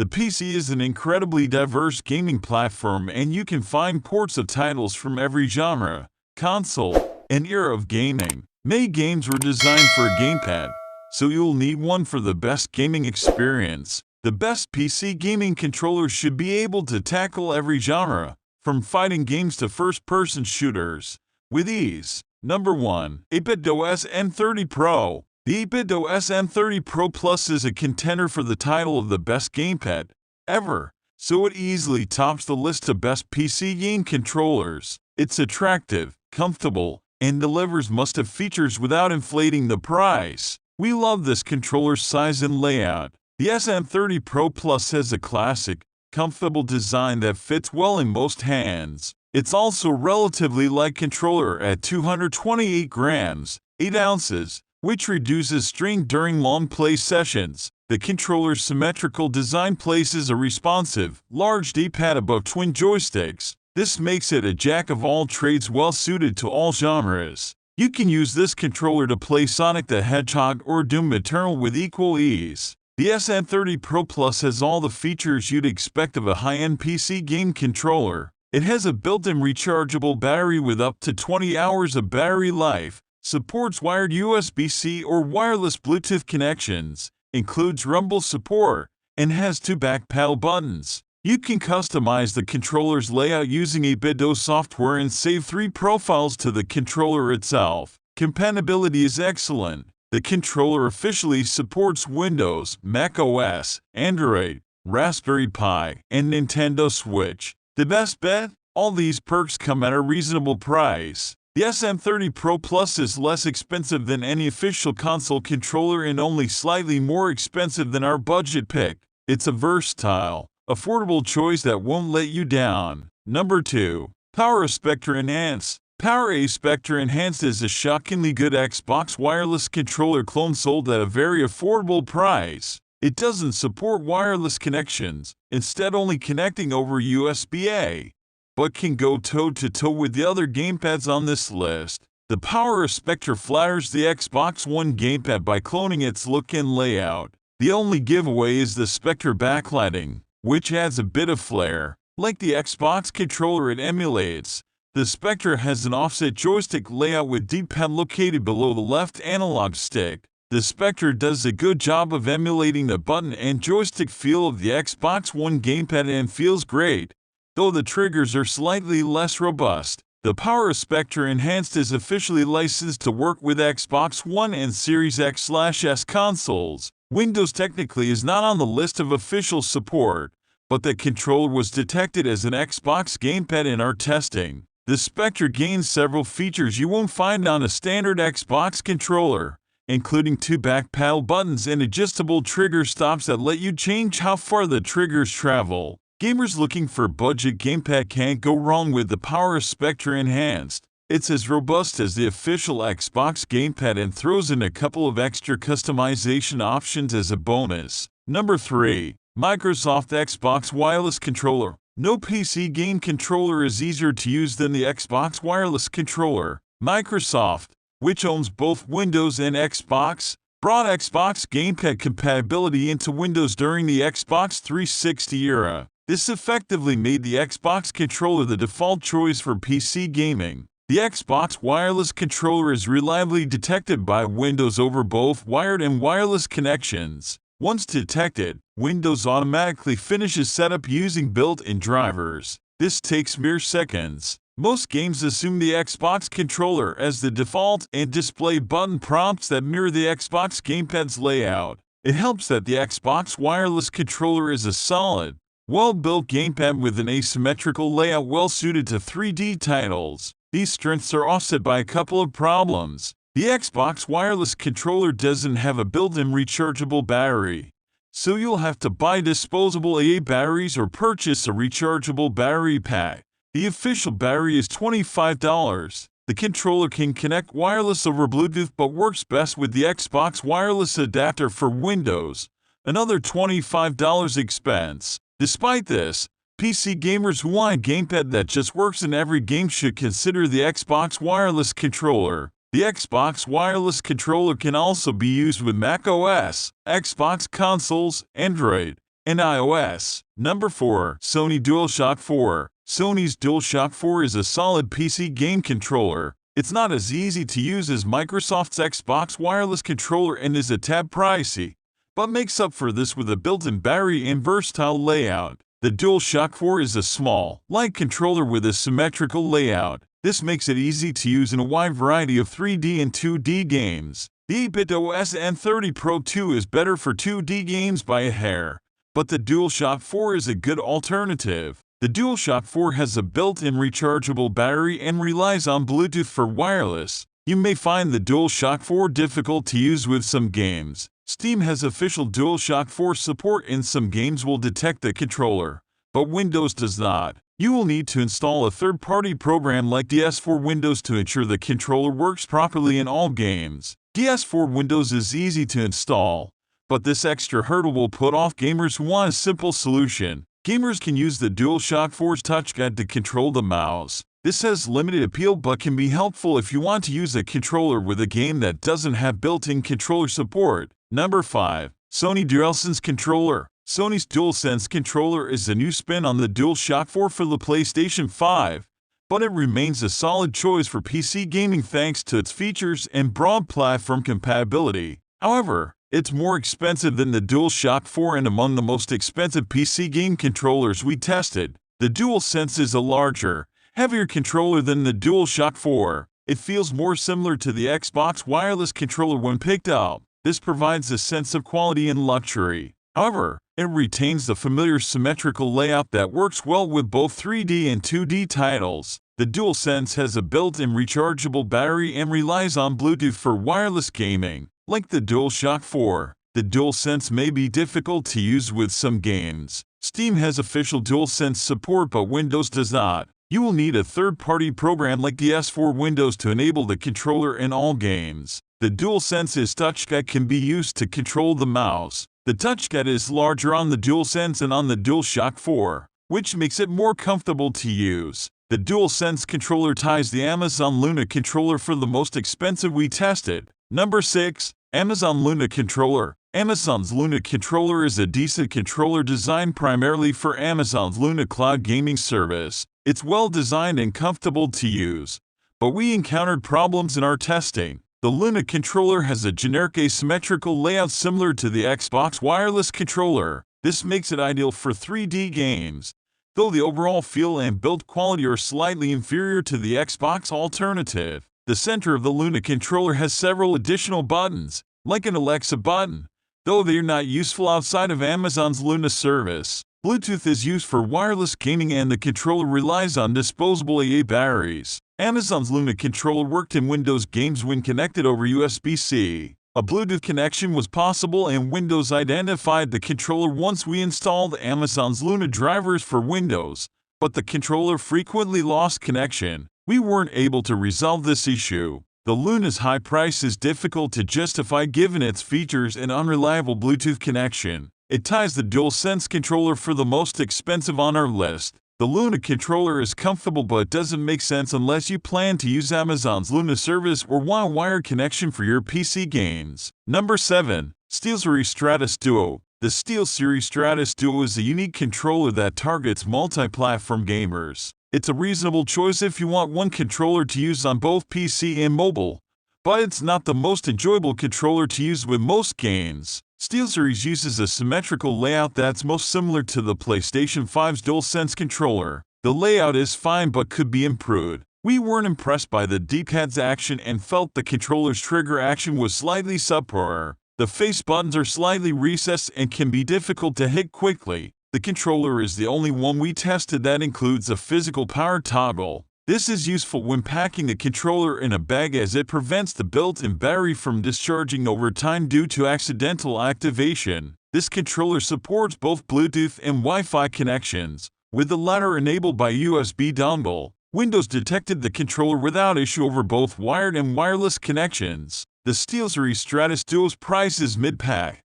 The PC is an incredibly diverse gaming platform, and you can find ports of titles from every genre, console, and era of gaming. Many games were designed for a gamepad, so you'll need one for the best gaming experience. The best PC gaming controllers should be able to tackle every genre, from fighting games to first-person shooters, with ease. Number 1. 8-bit SN30 Pro. The 8-bit SN30 Pro Plus is a contender for the title of the best gamepad ever, so it easily tops the list of best PC game controllers. It's attractive, comfortable, and delivers must-have features without inflating the price. We love this controller's size and layout. The SN30 Pro Plus has a classic, comfortable design that fits well in most hands. It's also a relatively light controller at 228 grams, 8 ounces, which reduces strain during long play sessions. The controller's symmetrical design places a responsive, large D-pad above twin joysticks. This makes it a jack-of-all-trades well-suited to all genres. You can use this controller to play Sonic the Hedgehog or Doom Eternal with equal ease. The SN30 Pro Plus has all the features you'd expect of a high-end PC game controller. It has a built-in rechargeable battery with up to 20 hours of battery life, supports wired USB-C or wireless Bluetooth connections, includes rumble support, and has 2 back paddle buttons. You can customize the controller's layout using 8-bit software and save 3 profiles to the controller itself. Compatibility is excellent. The controller officially supports Windows, Mac OS, Android, Raspberry Pi, and Nintendo Switch. The best bet? All these perks come at a reasonable price. The SN30 Pro Plus is less expensive than any official console controller and only slightly more expensive than our budget pick. It's a versatile, affordable choice that won't let you down. Number 2. PowerA Spectra Enhanced. PowerA Spectra Enhanced is a shockingly good Xbox wireless controller clone sold at a very affordable price. It doesn't support wireless connections, instead only connecting over USB-A, but can go toe-to-toe with the other gamepads on this list. The PowerA Spectra flatters the Xbox One gamepad by cloning its look and layout. The only giveaway is the Spectra backlighting, which adds a bit of flair. Like the Xbox controller it emulates, the Spectra has an offset joystick layout with D-pad located below the left analog stick. The Spectra does a good job of emulating the button and joystick feel of the Xbox One gamepad and feels great, though the triggers are slightly less robust. The PowerA Spectra Enhanced is officially licensed to work with Xbox One and Series X/S consoles. Windows technically is not on the list of official support, but the controller was detected as an Xbox gamepad in our testing. The Spectra gains several features you won't find on a standard Xbox controller, including 2 back paddle buttons and adjustable trigger stops that let you change how far the triggers travel. Gamers looking for a budget gamepad can't go wrong with the PowerA Spectra Enhanced. It's as robust as the official Xbox gamepad and throws in a couple of extra customization options as a bonus. Number 3. Microsoft Xbox Wireless Controller. No PC game controller is easier to use than the Xbox Wireless Controller. Microsoft, which owns both Windows and Xbox, brought Xbox gamepad compatibility into Windows during the Xbox 360 era. This effectively made the Xbox controller the default choice for PC gaming. The Xbox wireless controller is reliably detected by Windows over both wired and wireless connections. Once detected, Windows automatically finishes setup using built-in drivers. This takes mere seconds. Most games assume the Xbox controller as the default and display button prompts that mirror the Xbox gamepad's layout. It helps that the Xbox wireless controller is a solid, well-built gamepad with an asymmetrical layout well-suited to 3D titles. These strengths are offset by a couple of problems. The Xbox wireless controller doesn't have a built-in rechargeable battery, so you'll have to buy disposable AA batteries or purchase a rechargeable battery pack. The official battery is $25. The controller can connect wireless over Bluetooth but works best with the Xbox wireless adapter for Windows, another $25 expense. Despite this, PC gamers who want a gamepad that just works in every game should consider the Xbox wireless controller. The Xbox wireless controller can also be used with Mac OS, Xbox consoles, Android, and iOS. Number 4. Sony Dualshock 4. Sony's Dualshock 4 is a solid PC game controller. It's not as easy to use as Microsoft's Xbox wireless controller and is a tad pricey, but makes up for this with a built-in battery and versatile layout. The Dualshock 4 is a small, light controller with a symmetrical layout. This makes it easy to use in a wide variety of 3D and 2D games. The 8-bit SN30 Pro 2 is better for 2D games by a hair, but the Dualshock 4 is a good alternative. The Dualshock 4 has a built-in rechargeable battery and relies on Bluetooth for wireless. You may find the Dualshock 4 difficult to use with some games. Steam has official Dualshock 4 support and some games will detect the controller, but Windows does not. You will need to install a third-party program like DS4 Windows to ensure the controller works properly in all games. DS4 Windows is easy to install, but this extra hurdle will put off gamers who want a simple solution. Gamers can use the Dualshock 4's touchpad to control the mouse. This has limited appeal but can be helpful if you want to use a controller with a game that doesn't have built-in controller support. Number 5. Sony Dualsense Controller. Sony's Dualsense controller is a new spin on the Dualshock 4 for the PlayStation 5, but it remains a solid choice for PC gaming thanks to its features and broad platform compatibility. However, it's more expensive than the Dualshock 4 and among the most expensive PC game controllers we tested. The Dualsense is a larger, heavier controller than the Dualshock 4. It feels more similar to the Xbox wireless controller when picked up. This provides a sense of quality and luxury. However, it retains the familiar symmetrical layout that works well with both 3D and 2D titles. The Dualsense has a built-in rechargeable battery and relies on Bluetooth for wireless gaming. Like the Dualshock 4, the Dualsense may be difficult to use with some games. Steam has official Dualsense support but Windows does not. You will need a third-party program like DS4 Windows to enable the controller in all games. The Dualsense's touchpad can be used to control the mouse. The touchpad is larger on the Dualsense and on the Dualshock 4, which makes it more comfortable to use. The Dualsense controller ties the Amazon Luna controller for the most expensive we tested. Number 6. Amazon Luna Controller. Amazon's Luna controller is a decent controller designed primarily for Amazon's Luna cloud gaming service. It's well designed and comfortable to use, but we encountered problems in our testing. The Luna controller has a generic asymmetrical layout similar to the Xbox wireless controller. This makes it ideal for 3D games, though the overall feel and build quality are slightly inferior to the Xbox alternative. The center of the Luna controller has several additional buttons, like an Alexa button, though they are not useful outside of Amazon's Luna service. Bluetooth is used for wireless gaming and the controller relies on disposable AA batteries. Amazon's Luna controller worked in Windows games when connected over USB-C. A Bluetooth connection was possible and Windows identified the controller once we installed Amazon's Luna drivers for Windows, but the controller frequently lost connection. We weren't able to resolve this issue. The Luna's high price is difficult to justify given its features and unreliable Bluetooth connection. It ties the Dualsense controller for the most expensive on our list. The Luna controller is comfortable but doesn't make sense unless you plan to use Amazon's Luna service or want a wired connection for your PC games. Number 7. Steelseries Stratus Duo. The Steelseries Stratus Duo is a unique controller that targets multi-platform gamers. It's a reasonable choice if you want one controller to use on both PC and mobile, but it's not the most enjoyable controller to use with most games. Steelseries uses a symmetrical layout that's most similar to the PlayStation 5's Dualsense controller. The layout is fine but could be improved. We weren't impressed by the D-pad's action and felt the controller's trigger action was slightly subpar. The face buttons are slightly recessed and can be difficult to hit quickly. The controller is the only one we tested that includes a physical power toggle. This is useful when packing a controller in a bag as it prevents the built-in battery from discharging over time due to accidental activation. This controller supports both Bluetooth and Wi-Fi connections, with the latter enabled by USB dongle. Windows detected the controller without issue over both wired and wireless connections. The Steelseries Stratus Duo's price is mid-pack,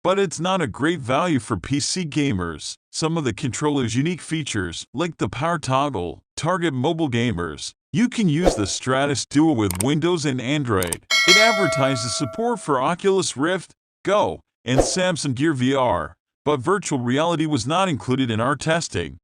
but it's not a great value for PC gamers. Some of the controller's unique features, like the power toggle, target mobile gamers. You can use the Stratus Duo with Windows and Android. It advertises support for Oculus Rift, Go, and Samsung Gear VR, But virtual reality was not included in our testing.